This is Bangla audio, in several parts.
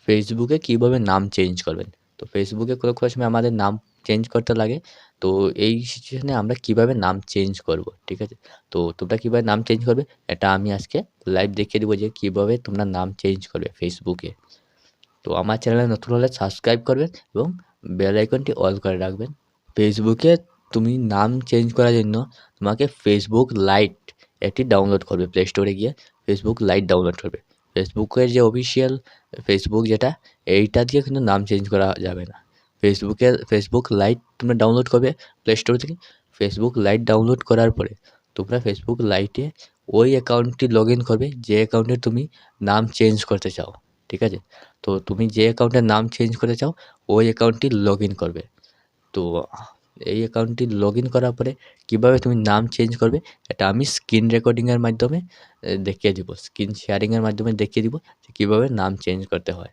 ফেসবুকে কীভাবে নাম চেঞ্জ করবেন। তো ফেসবুকে কোনো সময় আমাদের নাম চেঞ্জ করতে লাগে। তো এই সিচুয়েশনে আমরা কীভাবে নাম চেঞ্জ করব, ঠিক আছে? তো তোমরা কীভাবে নাম চেঞ্জ করবে এটা আমি আজকে লাইভ দেখিয়ে দেবো যে কীভাবে তোমরা নাম চেঞ্জ করবে ফেসবুকে। তো আমার চ্যানেলে নতুন হলে সাবস্ক্রাইব করবেন এবং বেল আইকনটি অল করে রাখবেন। ফেসবুকে তুমি নাম চেঞ্জ করার জন্য তোমাকে ফেসবুক লাইট একটি ডাউনলোড করবে, প্লে স্টোরে গিয়ে ফেসবুক লাইট ডাউনলোড করবে। ফেসবুকের যে অফিসিয়াল ফেসবুক যেটা, এইটা দিয়ে কিন্তু নাম চেঞ্জ করা যাবে না। ফেসবুক লাইট তোমরা ডাউনলোড করবে প্লে স্টোর থেকে। ফেসবুক লাইট ডাউনলোড করার পরে তোমরা ফেসবুক লাইটে ওই অ্যাকাউন্টটি লগ ইন করবে যে অ্যাকাউন্টে তুমি নাম চেঞ্জ করতে চাও, ঠিক আছে? তো তুমি যে অ্যাকাউন্টের নাম চেঞ্জ করতে চাও ওই অ্যাকাউন্টটি লগ ইন করবে। তো এই অ্যাকাউন্টটি লগ ইন করার পরে কীভাবে তুমি নাম চেঞ্জ করবে এটা আমি স্ক্রিন রেকর্ডিংয়ের মাধ্যমে দেখিয়ে দিব, স্ক্রিন শেয়ারিংয়ের মাধ্যমে দেখিয়ে দিব যে কীভাবে নাম চেঞ্জ করতে হয়।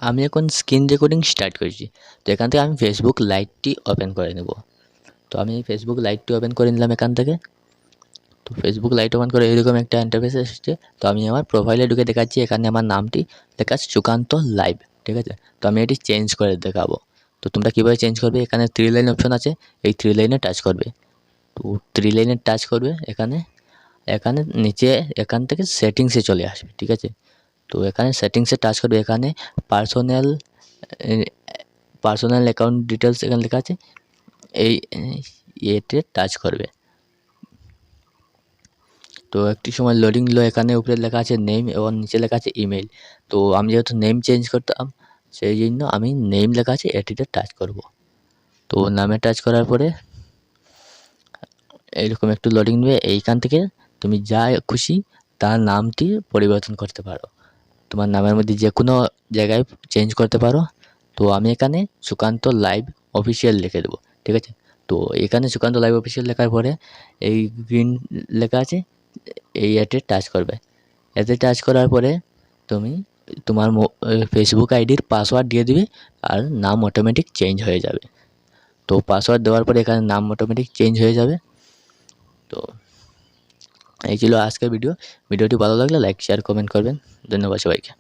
আমি এখন স্ক্রিন রেকর্ডিং স্টার্ট করেছি। তো এখান থেকে আমি ফেসবুক লাইটটি ওপেন করে নেব। তো আমি ফেসবুক লাইটটি ওপেন করে নিলাম এখান থেকে। তো ফেসবুক লাইট ওপেন করে এরকম একটা ইন্টারফেস এসেছে। তো আমি আমার প্রোফাইলে ঢুকে দেখাচ্ছি, এখানে আমার নামটি লেখা আছে সুকান্ত লাইভ, ঠিক আছে? তো আমি এটি চেঞ্জ করে দেখাবো। তো তোমরা কীভাবে চেঞ্জ করবে, এখানে 3 লাইন অপশন আছে, এই 3 লাইনে টাচ করবে। তো 3 লাইনে টাচ করবে, এখানে নিচে এখান থেকে সেটিংসে চলে আসবে, ঠিক আছে? তো এখানে সেটিংসে টাচ করবে, এখানে পার্সোনাল অ্যাকাউন্ট ডিটেলস এখানে লেখা আছে, এই এতে টাচ করবে। তো একটি সময় লোডিং নিলো, এখানে উপরে লেখা আছে নেম এবং নিচে লেখা আছে ইমেল। তো আমি যেহেতু নেম চেঞ্জ করতাম সেই জন্য আমি নেম লেখা আছে এটিতে টাচ করব। তো নামে টাচ করার পরে এইরকম একটু লোডিং নেবে। এইখান থেকে তুমি যা খুশি তার নামটি পরিবর্তন করতে পারো, তোমার নামের মধ্যে যে কোনো জায়গায় চেঞ্জ করতে পারো। তো আমি এখানে সুকান্ত লাইভ অফিসিয়াল লিখে দেবো, ঠিক আছে? তো এখানে সুকান্ত লাইভ অফিসিয়াল লেখার পরে এই গ্রিন লেখা আছে, এই অ্যাডে টাচ করবে। এতে টাচ করার পরে তুমি তোমার ফেসবুক আইডির পাসওয়ার্ড দিয়ে দিবে আর নাম অটোমেটিক চেঞ্জ হয়ে যাবে। তো পাসওয়ার্ড দেওয়ার পরে এখানে নাম অটোমেটিক চেঞ্জ হয়ে যাবে। তো এই ছিল আজকের ভিডিওটি ভালো লাগলে লাইক শেয়ার কমেন্ট করবেন। ধন্যবাদ সবাইকে।